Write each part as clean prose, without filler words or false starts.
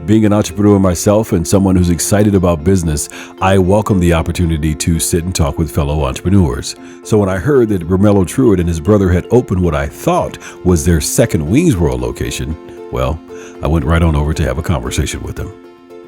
Being an entrepreneur myself and someone who's excited about business, I welcome the opportunity to sit and talk with fellow entrepreneurs. So when I heard that Romello Truitt and his brother had opened what I thought was their second Wings World location, well, I went right on over to have a conversation with them.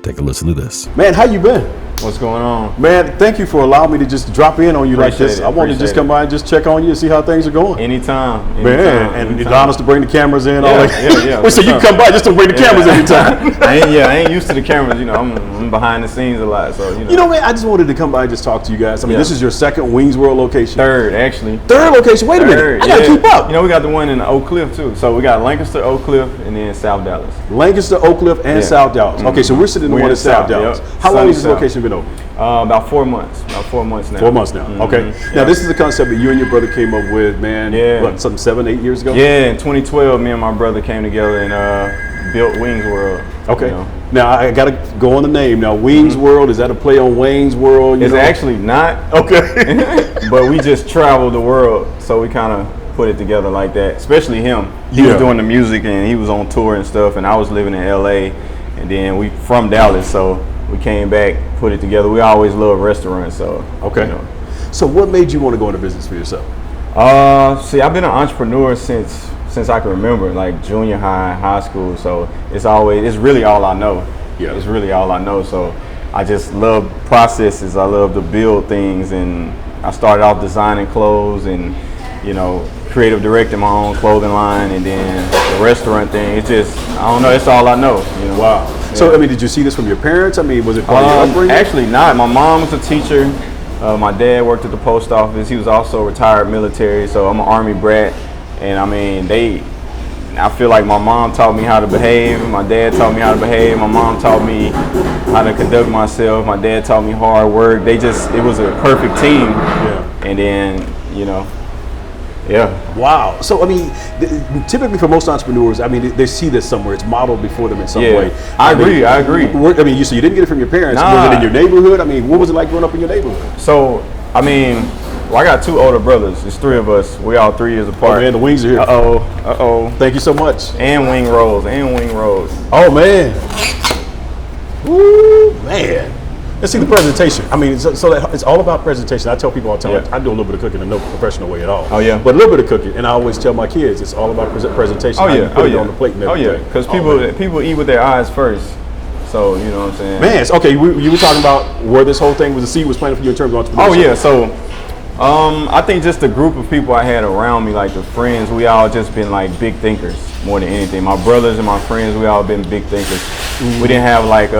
Take a listen to this. Man, how you been? What's going on? Man, thank you for allowing me to just drop in on you like this. I wanted to just come by and just check on you and see how things are going. Anytime. Man, and it's honest to bring the cameras in. Yeah. So you can come by just to bring the cameras every time. I ain't used to the cameras. I'm behind the scenes a lot. So man, I just wanted to come by and just talk to you guys. I mean, This is your second Wings World location. Third, actually. Third location. Wait a minute. I gotta keep up. We got the one in Oak Cliff too. So we got Lancaster, Oak Cliff, and then South Dallas. Lancaster, Oak Cliff, and South Dallas. Okay, so we're sitting in the one in South Dallas. How long has this location been open? About 4 months. About 4 months now. 4 months now. Okay. Now this is the concept that you and your brother came up with, man. Yeah. What, some 7, 8 years ago? Yeah, in 2012, me and my brother came together and built Wings World. Okay. Now I gotta go on the name. Now Wings World, is that a play on Wayne's World? It's actually not. Okay. But we just traveled the world, so we kind of put it together like that. Especially him. He was doing the music and he was on tour and stuff, and I was living in LA, and then we from Dallas, so we came back, put it together. We always loved restaurants, so So what made you want to go into business for yourself? See, I've been an entrepreneur since I can remember, like junior high, high school. So it's really all I know. Yeah. It's really all I know. So I just love processes. I love to build things, and I started off designing clothes and creative directing my own clothing line, and then the restaurant thing. It's just, I don't know. It's all I know. Wow. Yeah. So did you see this from your parents? Was it part of your upbringing? Actually not. My mom was a teacher. My dad worked at the post office. He was also retired military, so I'm an Army brat. And I feel like my mom taught me how to behave. My dad taught me how to behave. My mom taught me how to conduct myself. My dad taught me hard work. It was a perfect team. Yeah. And then, Wow. So, typically for most entrepreneurs, they see this somewhere. It's modeled before them in some way. I agree. So you didn't get it from your parents. Nah. Was it in your neighborhood? What was it like growing up in your neighborhood? So, I got 2 older brothers. There's 3 of us. We all 3 years apart. Oh, man, the wings are here. Uh-oh. Thank you so much. And wing rolls. Oh, man. Woo, man. Let's see the presentation. So it's all about presentation. I tell people all the time, I do a little bit of cooking in no professional way at all. Oh, yeah. But a little bit of cooking, and I always tell my kids, it's all about presentation. Oh, yeah. Put it on the plate and everything. Because people eat with their eyes first. So, you know what I'm saying? Man, okay, you were talking about where this whole thing was, the seed was planted for you in terms of entrepreneurship. Oh, yeah. So, I think just the group of people I had around me, like the friends, we all just been like big thinkers more than anything. My brothers and my friends, we all been big thinkers. Mm-hmm. We didn't have like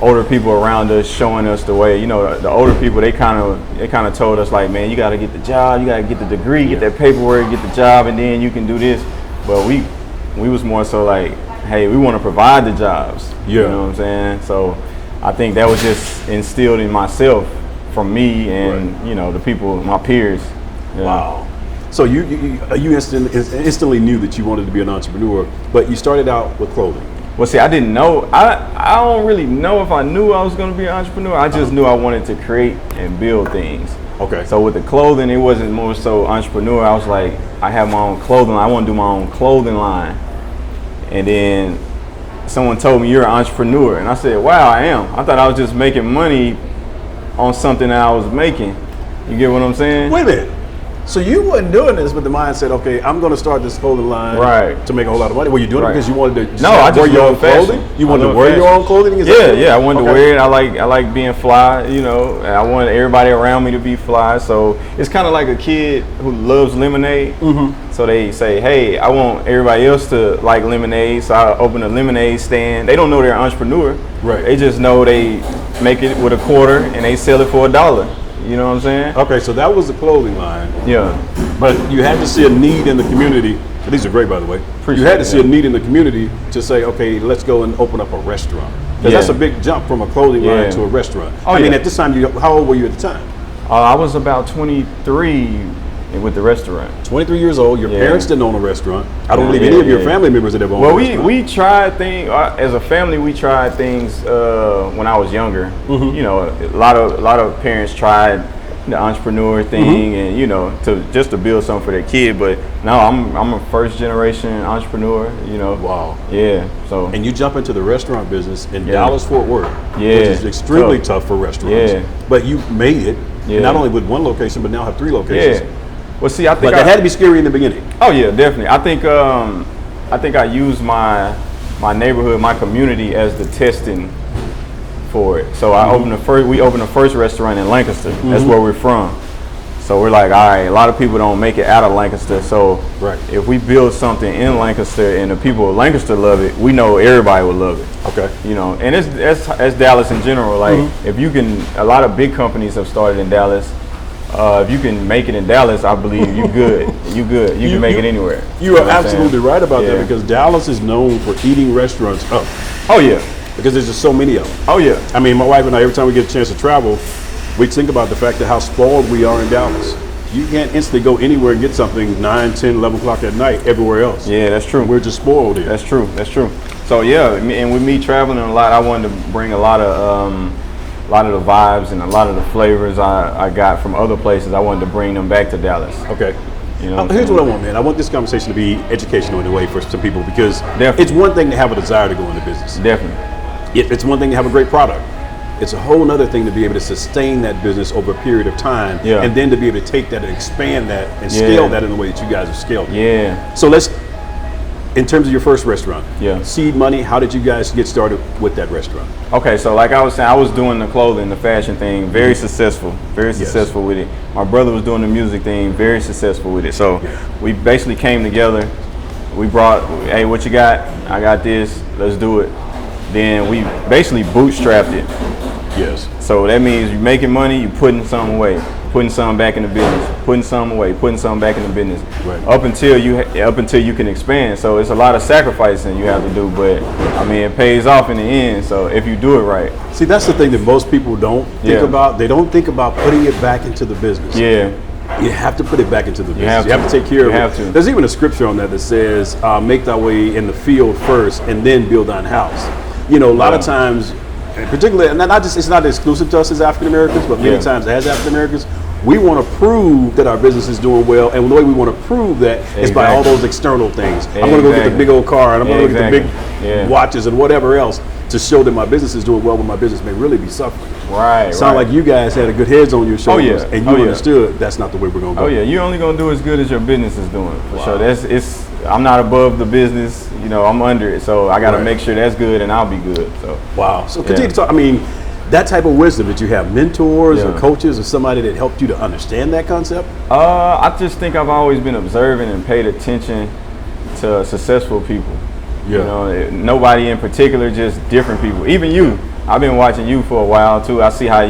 older people around us showing us the way. The older people, they kind of told us like, man, you got to get the job, you got to get the degree, get that paperwork, get the job, and then you can do this. But we was more so like, hey, we want to provide the jobs. Yeah. You know what I'm saying? So I think that was just instilled in myself from me and the people, my peers. Yeah. Wow. So you instantly knew that you wanted to be an entrepreneur, but you started out with clothing. Well, see, I didn't know. I don't really know if I knew I was going to be an entrepreneur. I just knew I wanted to create and build things. Okay. So with the clothing, it wasn't more so entrepreneur. I was like, I have my own clothing line. I want to do my own clothing line. And then someone told me, you're an entrepreneur. And I said, wow, I am. I thought I was just making money on something that I was making. You get what I'm saying? Wait a minute. So you wasn't doing this with the mindset, okay, I'm going to start this clothing line to make a whole lot of money. Were you doing it because you wanted to wear your own clothing? You wanted to wear your own clothing? I wanted to wear it. I like being fly, I wanted everybody around me to be fly. So it's kind of like a kid who loves lemonade. Mm-hmm. So they say, hey, I want everybody else to like lemonade. So I open a lemonade stand. They don't know they're an entrepreneur. Right. They just know they make it with a quarter and they sell it for $1. You know what I'm saying? Okay, so that was the clothing line. Yeah. But you had to see a need in the community. These are great, by the way. You had to see a need in the community to say, okay, let's go and open up a restaurant. Because that's a big jump from a clothing line to a restaurant. At this time, how old were you at the time? I was about 23 with the restaurant. 23 years old. Your parents didn't own a restaurant. I don't believe any of your family members had ever owned a restaurant. Well, we tried things as a family. We tried things when I was younger. Mm-hmm. A lot of parents tried the entrepreneur thing, and you know, to build something for their kid. But no, I'm a first generation entrepreneur. You know. Wow. Yeah. So. And you jump into the restaurant business in Dallas, Fort Worth, which is extremely tough for restaurants. Yeah. But you made it, not only with one location, but now have 3 locations. Yeah. Well, see, I think that had to be scary in the beginning. Oh yeah, definitely. I think I used my neighborhood, my community as the testing for it. So we opened the first restaurant in Lancaster. That's where we're from. So we're like, all right, a lot of people don't make it out of Lancaster. So if we build something in Lancaster and the people of Lancaster love it, we know everybody will love it. Okay. You know, and it's Dallas in general. Like if you can, a lot of big companies have started in Dallas. If you can make it in Dallas, I believe you good. You good. You can make it anywhere. You are absolutely right about that, because Dallas is known for eating restaurants up. Oh yeah. Because there's just so many of them. Oh yeah. I mean, my wife and I, every time we get a chance to travel, we think about the fact that how spoiled we are in Dallas. You can't instantly go anywhere and get something 9, 10, 11 o'clock at night everywhere else. Yeah, that's true. We're just spoiled here. That's true. That's true. So yeah, and with me traveling a lot, I wanted to bring a lot of the vibes and a lot of the flavors I got from other places. I wanted to bring them back to Dallas. Okay. You know here's what I want, man. I want this conversation to be educational in a way for some people, because it's one thing to have a desire to go into business. Definitely. It's one thing to have a great product. It's a whole other thing to be able to sustain that business over a period of time, and then to be able to take that and expand that and scale that in the way that you guys have scaled it. Yeah. So in terms of your first restaurant, seed money, how did you guys get started with that restaurant? Okay, so like I was saying, I was doing the clothing, the fashion thing, very successful with it. My brother was doing the music thing, very successful with it. So we basically came together. We brought, hey, what you got? I got this, let's do it. Then we basically bootstrapped it. Yes. So that means you're making money, you're putting something away, putting something back in the business, putting something away, putting something back in the business, up until you can expand. So it's a lot of sacrificing you have to do, but I mean it pays off in the end. So if you do it right. See, that's the thing that most people don't think about. They don't think about putting it back into the business. Yeah. You have to put it back into the business. You have to take care of it. There's even a scripture on that that says, "Make thy way in the field first, and then build thine house." You know, a lot of times, particularly, and it's not exclusive to us as African Americans, but many times as African Americans, we want to prove that our business is doing well, and the way we want to prove that is by all those external things. I'm going to go get the big old car, and I'm going to get the big watches and whatever else to show that my business is doing well, when my business may really be suffering. Right. Sound like you guys had a good heads on your shoulders, and you understood that's not the way we're going to go. Oh yeah, you're only going to do as good as your business is doing. For sure. I'm not above the business, you know, I'm under it, so I got to make sure that's good, and I'll be good. So So continue to talk. I mean, that type of wisdom, that you have mentors or coaches or somebody that helped you to understand that concept? I just think I've always been observing and paid attention to successful people. You know, nobody in particular, just different people. Even you. I've been watching you for a while too. I see how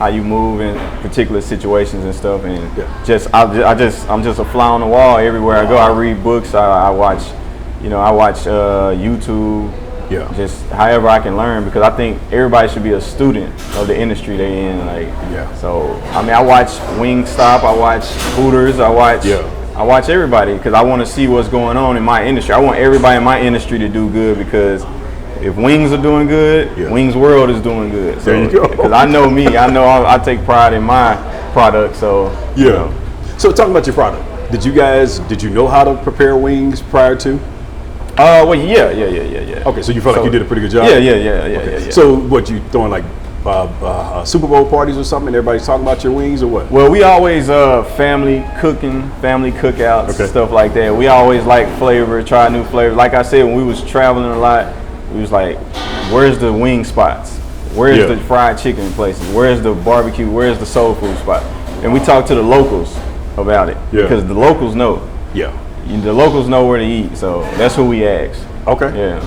you move in particular situations and stuff, and I'm just a fly on the wall everywhere I go. I read books. I watch YouTube. Just however I can learn, because I think everybody should be a student of the industry they're in. So I mean, I watch Wingstop, I watch Hooters, I watch everybody, because I want to see what's going on in my industry. I want everybody in my industry to do good, because if Wings are doing good, Wings World is doing good. So, there you go. Because I know me, I take pride in my product. So you know. So talking about your product, did you know how to prepare wings prior to? Well, yeah. Okay, so you felt like you did a pretty good job? Yeah. So what, you throwing like Super Bowl parties or something, and everybody's talking about your wings, or what? Well, we always family cookouts, stuff like that. We always like flavor, try new flavors. Like I said, when we was traveling a lot, we was like, where's the wing spots? Where's the fried chicken places? Where's the barbecue? Where's the soul food spot? And we talked to the locals about it, because the locals know. The locals know where to eat, so that's who we ask. Okay. Yeah.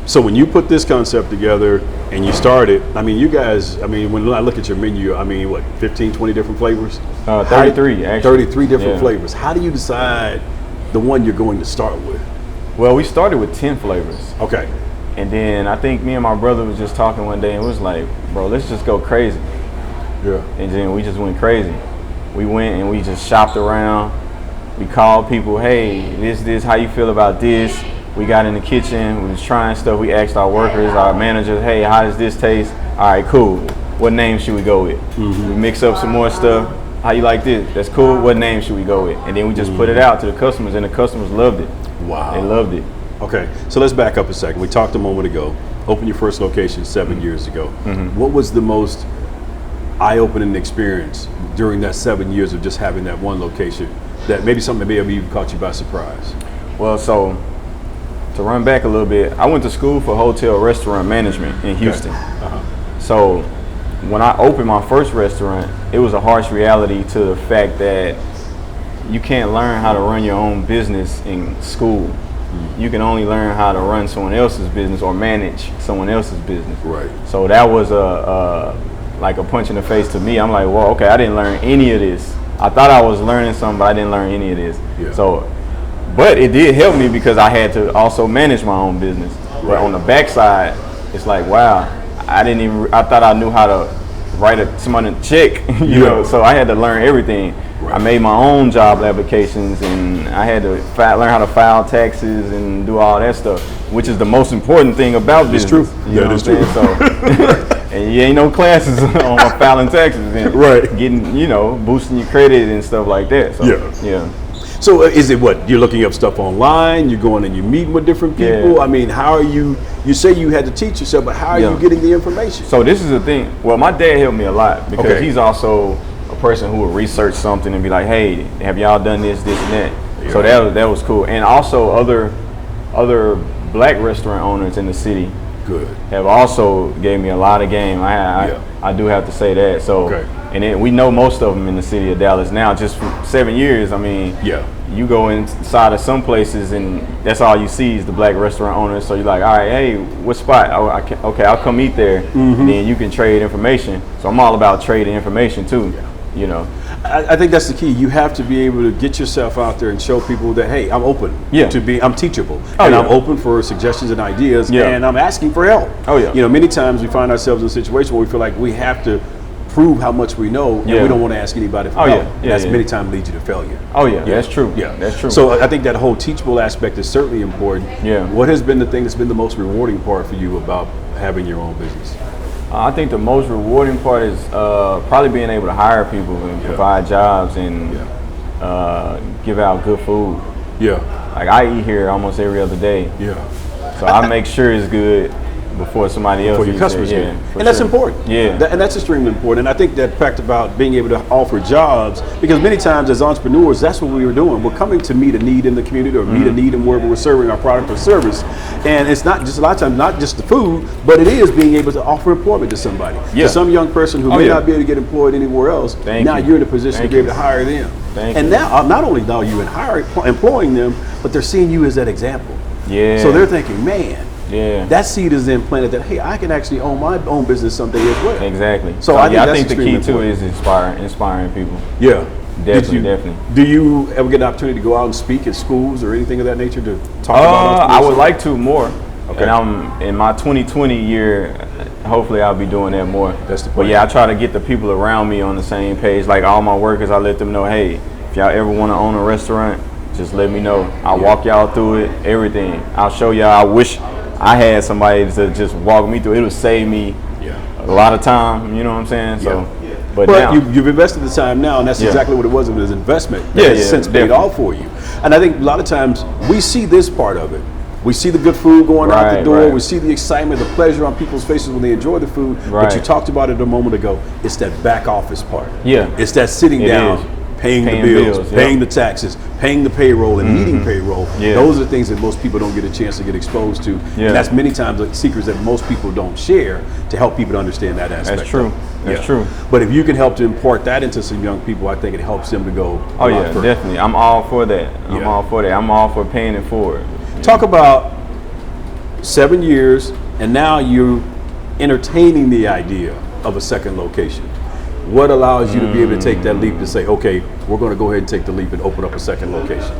So when you put this concept together and you started, I mean, you guys, I mean, when I look at your menu, I mean, what, 15, 20 different flavors? 33, actually. 33 different flavors. How do you decide the one you're going to start with? Well, we started with 10 flavors. Okay. And then I think me and my brother was just talking one day, and was like, bro, let's just go crazy. Yeah. And then we just went crazy. We went and we just shopped around. We called people, hey, this, how you feel about this? We got in the kitchen, we was trying stuff. We asked our workers, our managers, hey, how does this taste? All right, cool. What name should we go with? We mix up some more stuff. How you like this? That's cool. What name should we go with? And then we just put it out to the customers, and the customers loved it. Wow. They loved it. Okay, so let's back up a second. We talked a moment ago. Opened your first location 7 years ago. What was the most eye-opening experience during that 7 years of just having that one location? That maybe something that maybe even caught you by surprise. Well, so to run back a little bit, I went to school for hotel restaurant management in Houston. So when I opened my first restaurant, it was a harsh reality to the fact that you can't learn how to run your own business in school. You can only learn how to run someone else's business or manage someone else's business. Right. So that was like a punch in the face to me. I'm like, well, okay, I didn't learn any of this. I thought I was learning something, but I didn't learn any of this. Yeah. So, but it did help me because I had to also manage my own business. But on the backside, it's like, wow, I thought I knew how to write someone a check, you know, so I had to learn everything. Right. I made my own job applications, and I had to learn how to file taxes and do all that stuff, which is the most important thing about business. It's true. You know what I'm saying? So, and you ain't no classes on filing taxes and getting, you know, boosting your credit and stuff like that. So, yeah. So is it what, you're looking up stuff online, you're going and you're meeting with different people? I mean, how are you say you had to teach yourself, but how are you getting the information? So this is the thing. Well, my dad helped me a lot because he's also a person who would research something and be like, hey, have y'all done this, this, and that? Yeah. So that was cool. And also other black restaurant owners in the city have also gave me a lot of game. I do have to say that. So, and then we know most of them in the city of Dallas now. Just for 7 years, I mean, you go inside of some places and that's all you see is the black restaurant owners. So you're like, all right, hey, what spot? Okay, I'll come eat there. And then you can trade information. So I'm all about trading information too. You know, I think that's the key. You have to be able to get yourself out there and show people that, hey, I'm open I'm teachable, and I'm open for suggestions and ideas, and I'm asking for help. You know, many times we find ourselves in a situation where we feel like we have to prove how much we know, and we don't want to ask anybody for help. That's many times leads you to failure. That's true. That's true. So I think that whole teachable aspect is certainly important. What has been the thing that's been the most rewarding part for you about having your own business? I think the most rewarding part is probably being able to hire people and provide jobs and give out good food. Like I eat here almost every other day. So I make sure it's good before somebody else. For your customers, and that's important. And that's extremely important. And I think that fact about being able to offer jobs, because many times as entrepreneurs, that's what we were doing. We're coming to meet a need in the community or meet a need in wherever we're serving our product or service. And it's not just a lot of times not just the food, but it is being able to offer employment to somebody. To some young person who may not be able to get employed anywhere else. Now you're in a position to be able to hire them. And now not only are you employing them, but they're seeing you as that example. So they're thinking, man, that seed is then planted that, hey, I can actually own my own business someday as well. Exactly. So I think the key too is inspiring people. Definitely. Do you ever get an opportunity to go out and speak at schools or anything of that nature to talk about? I would like to more. And I'm in my 2020 year. Hopefully, I'll be doing that more. That's the point. But I try to get the people around me on the same page. Like all my workers, I let them know, hey, if y'all ever want to own a restaurant, just let me know. I'll walk y'all through it, everything. I'll show y'all. I wish I had somebody to just walk me through. It would save me a lot of time. You know what I'm saying? So, but now you've invested the time now, and that's exactly what it was. It was investment that has since paid off for you. And I think a lot of times we see this part of it. We see the good food going out the door. We see the excitement, the pleasure on people's faces when they enjoy the food. But you talked about it a moment ago. It's that back office part. It's that sitting down, paying the bills, paying the taxes, paying the payroll, and eating payroll. Those are things that most people don't get a chance to get exposed to. And that's many times the secrets that most people don't share to help people to understand that aspect. That's true. That's true. But if you can help to impart that into some young people, I think it helps them to go. Definitely. I'm all for that. I'm all for that. I'm all for paying it forward. Talk about 7 years, and now you're entertaining the idea of a second location. What allows you to be able to take that leap to say, okay, we're going to go ahead and take the leap and open up a second location?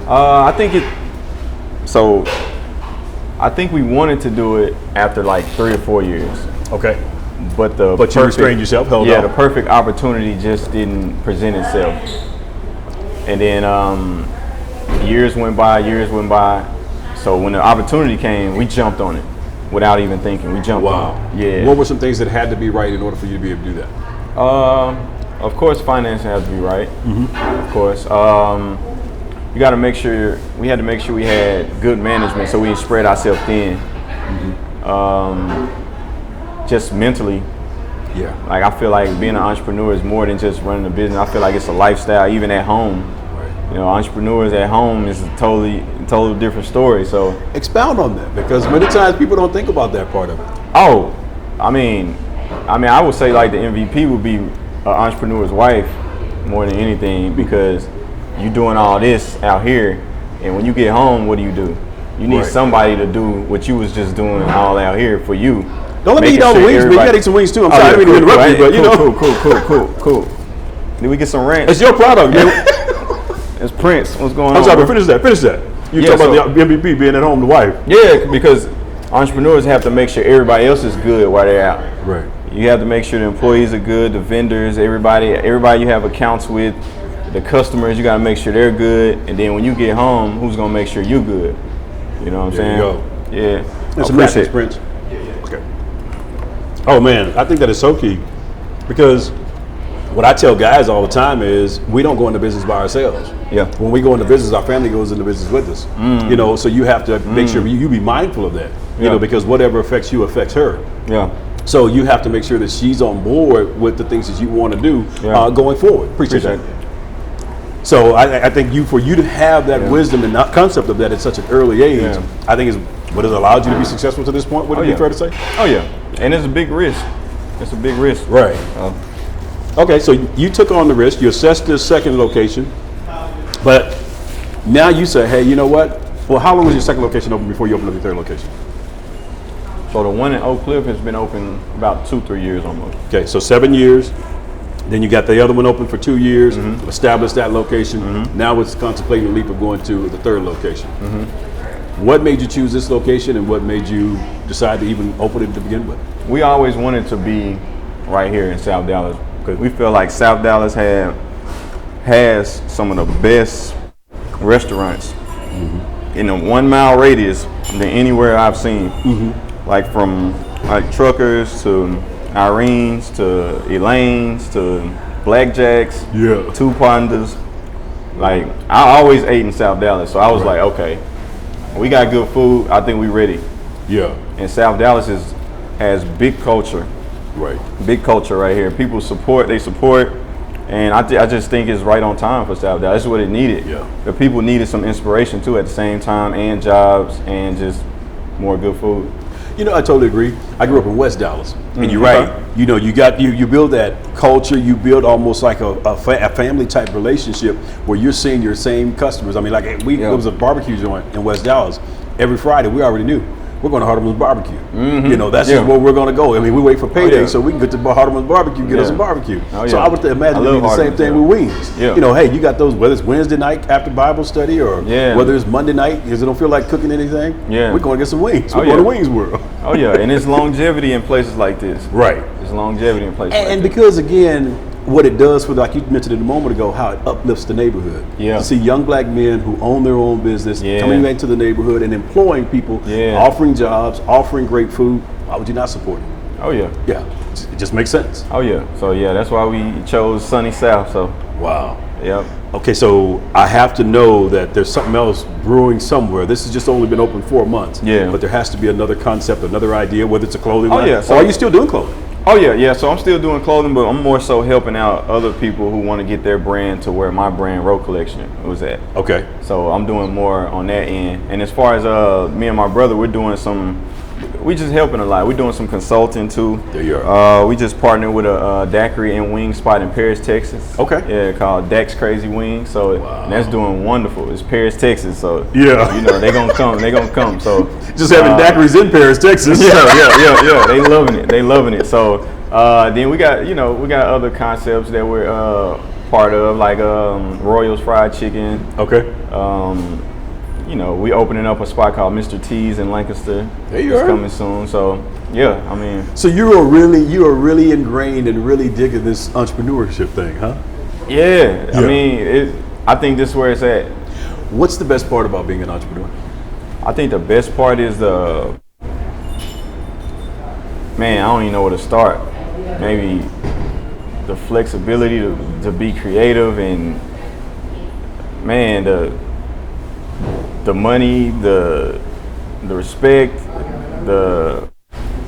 I think we wanted to do it after like 3 or 4 years. Okay. But you restrained yourself, held on. The perfect opportunity just didn't present itself. And then years went by. So when the opportunity came, we jumped on it without even thinking. We jumped on it. What were some things that had to be right in order for you to be able to do that? Of course, finance has to be right. Of course. You got to make sure, we had to make sure we had good management so we didn't spread ourselves thin. Just mentally. Yeah. Like, I feel like being an entrepreneur is more than just running a business. I feel like it's a lifestyle, even at home. You know, entrepreneurs at home is a totally different story. So Expound on that, because many times people don't think about that part of it. Oh, I mean, I would say like the MVP would be an entrepreneur's wife more than anything, because you doing all this out here, and when you get home, what do? You need somebody to do what you was just doing all out here for you. Don't let me eat all the wings, but you gotta eat some wings too. I'm sorry, I didn't mean to interrupt you, but you know. Cool. Did we get some ranch? It's your product, man. It's Prince. What's going on? I'm sorry, but finish that. You talk about the MVP being at home, the wife. Yeah, because entrepreneurs have to make sure everybody else is good while they're out. Right. You have to make sure the employees are good, the vendors, everybody you have accounts with, the customers, you got to make sure they're good. And then when you get home, who's going to make sure you're good? You know what I'm saying? There you go. Yeah. That's a message, Prince. Okay. Oh, man, I think that is so key, because what I tell guys all the time is we don't go into business by ourselves. Yeah. When we go into business, our family goes into business with us. You know, so you have to make sure you be mindful of that. You know, because whatever affects you affects her. Yeah. So you have to make sure that she's on board with the things that you want to do going forward. Appreciate that. So I think for you to have that wisdom and that concept of that at such an early age, I think is what has allowed you to be successful to this point. Would it be fair to say? Oh yeah, and it's a big risk. It's a big risk. Right. Okay, so you took on the risk. You assessed this second location, but now you say, hey, you know what? Well, how long was your second location open before you opened up your third location? So the one in Oak Cliff has been open about 2-3 years almost. Okay, so 7 years. Then you got the other one open for 2 years, established that location. Now it's contemplating the leap of going to the third location. What made you choose this location, and what made you decide to even open it to begin with? We always wanted to be right here in South Dallas, because we feel like South Dallas has some of the best restaurants in a 1 mile radius than anywhere I've seen. Like from like Truckers to Irene's to Elaine's to Blackjack's, Two Pandas. Like, I always ate in South Dallas, so I was like, okay, we got good food. I think we ready. Yeah. And South Dallas has big culture. Right. Big culture right here. People support. They support. And I just think it's right on time for South Dallas. That's what it needed. Yeah. The people needed some inspiration too at the same time, and jobs, and just more good food. You know, I totally agree. I grew up in West Dallas, and you're right. You know, you build that culture. You build almost like a family type relationship where you're seeing your same customers. I mean, like it was a barbecue joint in West Dallas. Every Friday, we already knew we're going to Hardeman's Barbecue. You know, that's just where we're going to go. I mean, we wait for payday so we can get to Hardeman's Barbecue, get us some barbecue. So I would imagine it'd be the same thing with wings. You know, hey, you got those, whether it's Wednesday night after Bible study or whether it's Monday night because they don't feel like cooking anything. We're going to get some wings. We're going to Wings World. Oh yeah, and it's longevity in places like this. Right. It's longevity in places like this. And because again, what it does for, like you mentioned it a moment ago, how it uplifts the neighborhood. To see young black men who own their own business coming back to the neighborhood and employing people, offering jobs, offering great food. Why would you not support it? Oh yeah. Yeah, it just makes sense. Oh yeah. So yeah, that's why we chose sunny South. So wow. Yep. Okay, so I have to know that there's something else brewing somewhere. This has just only been open 4 months. But there has to be another concept, another idea, whether it's a clothing line. So are you still doing clothing? Oh yeah. So I'm still doing clothing, but I'm more so helping out other people who want to get their brand to where my brand Row Collection was at. Okay. So I'm doing more on that end. And as far as me and my brother, we just helping a lot. We're doing some consulting too. There you are. We just partnered with a daiquiri and wing spot in Paris, Texas. Okay. Yeah, called Dak's Crazy Wings. So that's doing wonderful. It's Paris, Texas. So you know they're gonna come. So just having daiquiris in Paris, Texas. Yeah. They loving it. So then we got other concepts that we're part of, like Royals Fried Chicken. Okay. You know, we opening up a spot called Mr. T's in Lancaster. There you are. It's coming soon. So yeah, I mean. So you are really ingrained and really digging this entrepreneurship thing, huh? Yeah. I mean, I think this is where it's at. What's the best part about being an entrepreneur? I think the best part is I don't even know where to start. Maybe the flexibility to be creative, and man, the money, the respect,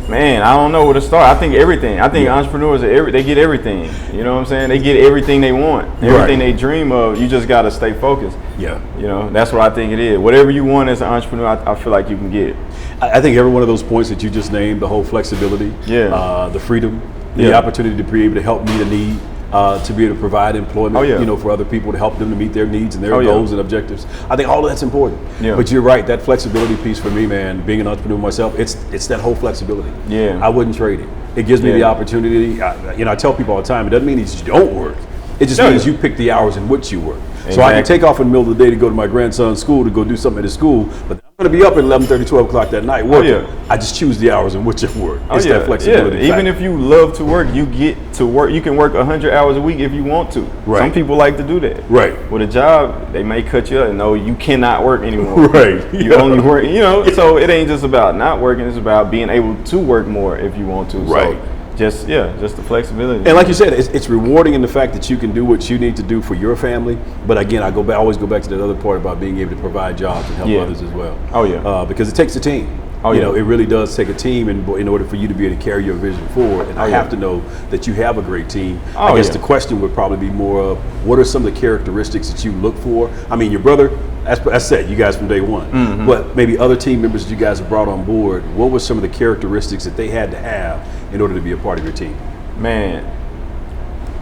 I don't know where to start. I think everything. I think entrepreneurs they get everything. You know what I'm saying? They get everything they want, everything they dream of. You just gotta stay focused. Yeah. You know, that's what I think it is. Whatever you want as an entrepreneur, I feel like you can get it. I think every one of those points that you just named, the whole flexibility, the freedom, the opportunity to be able to help meet a need, to be able to provide employment, you know, for other people, to help them to meet their needs and their goals and objectives. I think all of that's important. Yeah. But you're right, that flexibility piece for me, man, being an entrepreneur myself, it's that whole flexibility. Yeah. I wouldn't trade it. It gives me the opportunity. I tell people all the time, it doesn't mean you don't work. It just means you pick the hours in which you work. Exactly. So I can take off in the middle of the day to go to my grandson's school to go do something at his school, but I'm going to be up at 11:30, 12 o'clock that night working. I just choose the hours in which I work. It's that flexibility. Even if you love to work, you get to work. You can work 100 hours a week if you want to. Right. Some people like to do that. Right. With a job, they may cut you up and know you cannot work anymore. Right. You only work, so it ain't just about not working. It's about being able to work more if you want to. Right. So, just the flexibility. And like you said, it's rewarding in the fact that you can do what you need to do for your family. But again, I always go back to that other part about being able to provide jobs and help others as well. Oh yeah. Because it takes a team. You know, it really does take a team in order for you to be able to carry your vision forward. And I have to know that you have a great team. I guess the question would probably be more of, what are some of the characteristics that you look for? I mean, your brother, that's said, you guys from day one. Mm-hmm. But maybe other team members that you guys have brought on board, what were some of the characteristics that they had to have in order to be a part of your team? Man,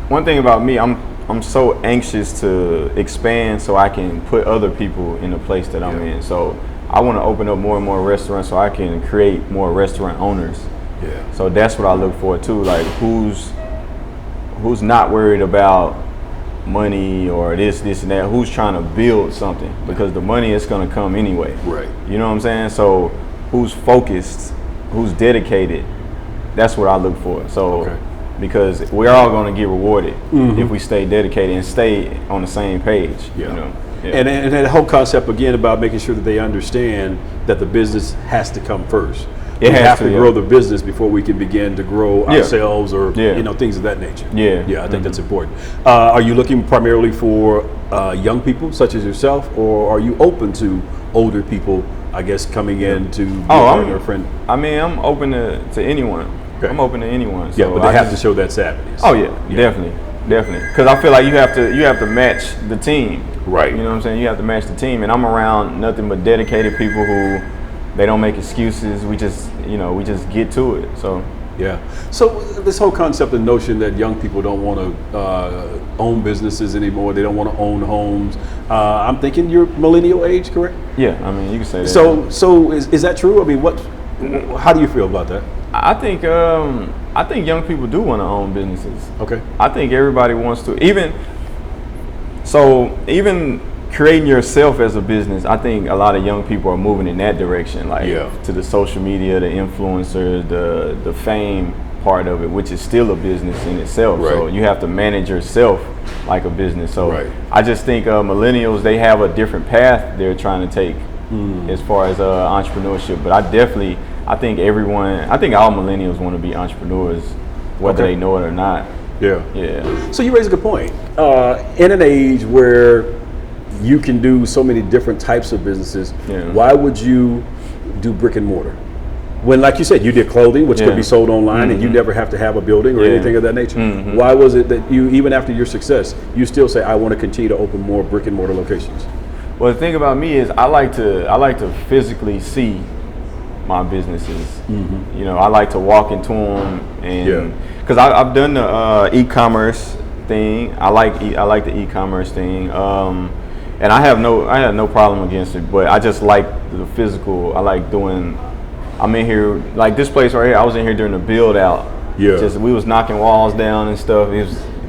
one thing about me, I'm so anxious to expand so I can put other people in the place that I'm in. So I want to open up more and more restaurants so I can create more restaurant owners. Yeah. So that's what I look for too. Like who's not worried about money or this and that. Who's trying to build something, because the money is going to come anyway. Right. You know what I'm saying? So who's focused, who's dedicated. That's what I look for. So because we're all going to get rewarded if we stay dedicated and stay on the same page. Yeah. You know? Yeah. And that whole concept again about making sure that they understand that the business has to come first. We have to grow the business before we can begin to grow ourselves or things of that nature. I think that's important. Are you looking primarily for young people such as yourself, or are you open to older people, I guess, coming in to be a friend? I mean, I'm open to anyone. Okay. I'm open to anyone. So but they have to show that savviness. Oh definitely. Because I feel like you have to match the team. Right. You know what I'm saying? You have to match the team, and I'm around nothing but dedicated people who they don't make excuses. We just get to it. So So this whole concept and notion that young people don't want to own businesses anymore, they don't want to own homes. I'm thinking you're millennial age, correct? Yeah, I mean you can say that. So is that true? I mean, how do you feel about that? I think young people do want to own businesses. Okay. I think everybody wants to. Even creating yourself as a business, I think a lot of young people are moving in that direction, to the social media, the influencers, the fame part of it, which is still a business in itself. Right. So you have to manage yourself like a business. So I just think millennials, they have a different path they're trying to take as far as entrepreneurship. But I think all millennials want to be entrepreneurs, whether they know it or not. Yeah. So you raise a good point. In an age where you can do so many different types of businesses, why would you do brick and mortar? When, like you said, you did clothing, which could be sold online, and you never have to have a building or anything of that nature. Why was it that you, even after your success, you still say, I want to continue to open more brick and mortar locations? Well, the thing about me is I like to physically see my businesses. You know, I like to walk into them, and because I've done the e-commerce thing. I like the e-commerce thing, and I had no problem against it. But I just like the physical. I like doing. I'm in here like this place right here. I was in here during the build out. We was knocking walls down and stuff.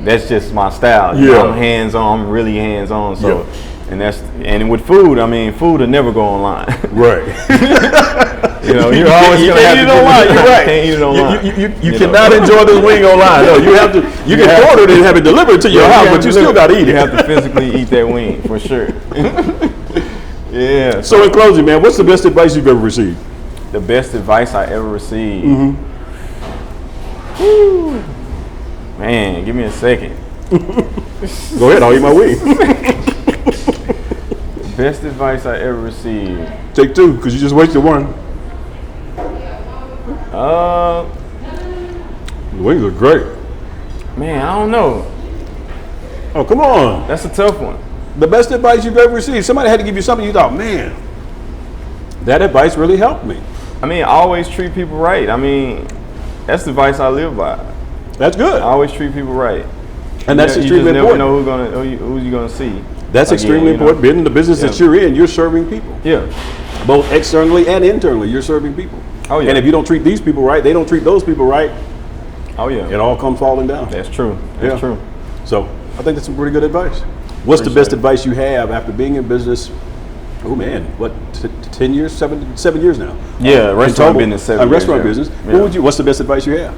That's just my style. You know, I'm hands on. I'm really hands on. So. And with food, I mean, food will never go online. Right. You know, you're always going to have to eat it online. You're right. Can't eat it online. You cannot enjoy this wing online. No, you have to. You can order it and have it delivered to your house, but you still got to eat it. You have to physically eat that wing for sure. So in closing, man, what's the best advice you've ever received? The best advice I ever received. Man, give me a second. Go ahead, I'll eat my wing. Best advice I ever received. Take two, because you just wasted one. The wings are great. Man, I don't know. Oh, come on. That's a tough one. The best advice you've ever received. Somebody had to give you something you thought, man, that advice really helped me. I mean, always treat people right. I mean, that's the advice I live by. That's good. I always treat people right. And that's extremely you just important. never know who you gonna see. That's extremely important. Being in the business that you're in, you're serving people. Yeah. Both externally and internally, you're serving people. Oh yeah. And if you don't treat these people right, they don't treat those people right. Oh yeah. It all comes falling down. That's true. That's true. So I think that's some pretty good advice. What's the best advice you have after being in business? Oh man, what, 10 years, 7 years now? Yeah, restaurant business, 7 years. Restaurant business. Yeah. What's the best advice you have?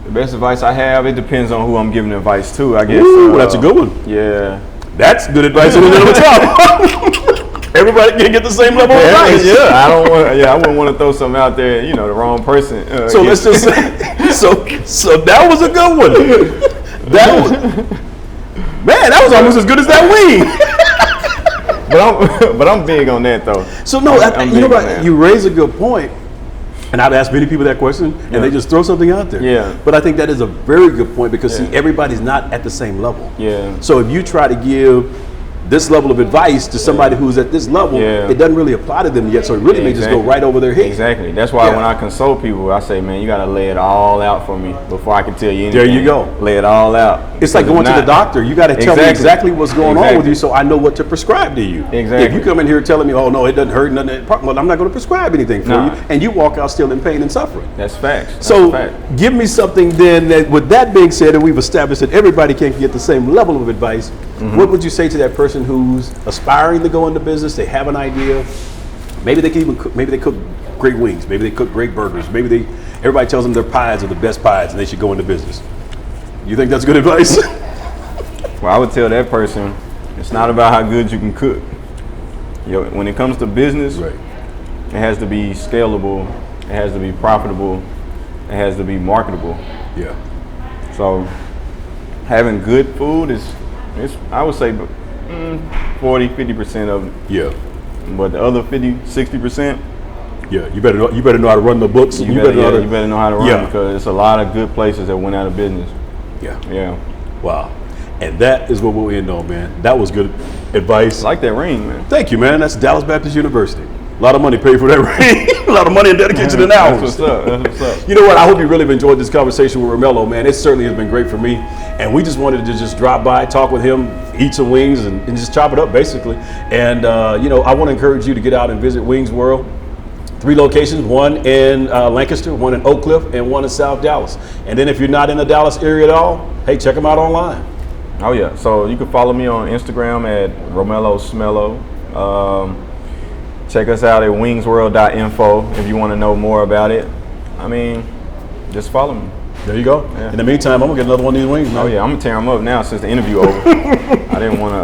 The best advice I have, it depends on who I'm giving advice to, I guess. Ooh, that's a good one. Yeah. That's good advice in the middle of itself. Everybody can get the same level of advice. Yeah, I wouldn't want to throw something out there, the wrong person. So let's just say, so that was a good one. That was almost as good as that wing. But I'm big on that though. So no, you know what? You raise a good point, and I've asked many people that question, and they just throw something out there. Yeah. But I think that is a very good point because see, everybody's not at the same level. Yeah. So if you try to give this level of advice to somebody who's at this level, it doesn't really apply to them yet. So it really may just go right over their head. Exactly. That's why when I consult people, I say, man, you got to lay it all out for me before I can tell you anything. There you go. Lay it all out. It's like going to the doctor. You got to tell me exactly what's going on with you so I know what to prescribe to you. Exactly. If you come in here telling me, oh, no, it doesn't hurt, nothing, well, I'm not going to prescribe anything for you. And you walk out still in pain and suffering. That's facts. So give me something then that, with that being said, and we've established that everybody can't get the same level of advice, what would you say to that person who's aspiring to go into business? They have an idea. Maybe they can even cook, maybe they cook great wings. Maybe they cook great burgers. Maybe everybody tells them their pies are the best pies and they should go into business. You think that's good advice? Well, I would tell that person, it's not about how good you can cook. When it comes to business, it has to be scalable. It has to be profitable. It has to be marketable. Yeah. So having good food is I would say 40-50% of it. Yeah. But the other 50-60%. Yeah, you better know how to run the books. You better know how to run because there's a lot of good places that went out of business. Yeah. Yeah. Wow. And that is what we'll end on, man. That was good advice. I like that ring, man. Thank you, man. That's Dallas Baptist University. A lot of money paid for that ring. A lot of money and dedication and hours. That's what's up. That's what's up. You know what? I hope you really have enjoyed this conversation with Romello, man. It certainly has been great for me. And we just wanted to just drop by, talk with him, eat some wings, and just chop it up, basically. And, I want to encourage you to get out and visit Wings World. 3 locations, one in Lancaster, one in Oak Cliff, and one in South Dallas. And then if you're not in the Dallas area at all, hey, check them out online. Oh, yeah. So you can follow me on Instagram at Romellos Restaurant. Check us out at wingsworld.info if you want to know more about it. I mean, just follow me. There you go. Yeah. In the meantime, I'm going to get another one of these wings, man. Oh, yeah. I'm going to tear them up now since the interview over. I didn't want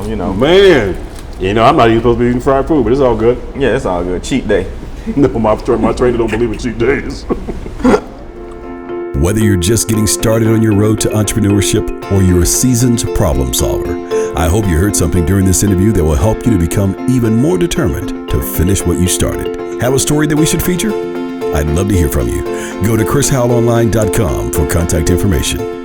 to, Man, I'm not even supposed to be eating fried food, but it's all good. Yeah, it's all good. Cheat day. My trainer don't believe in cheat days. Whether you're just getting started on your road to entrepreneurship or you're a seasoned problem solver, I hope you heard something during this interview that will help you to become even more determined to finish what you started. Have a story that we should feature? I'd love to hear from you. Go to chrishowellonline.com for contact information.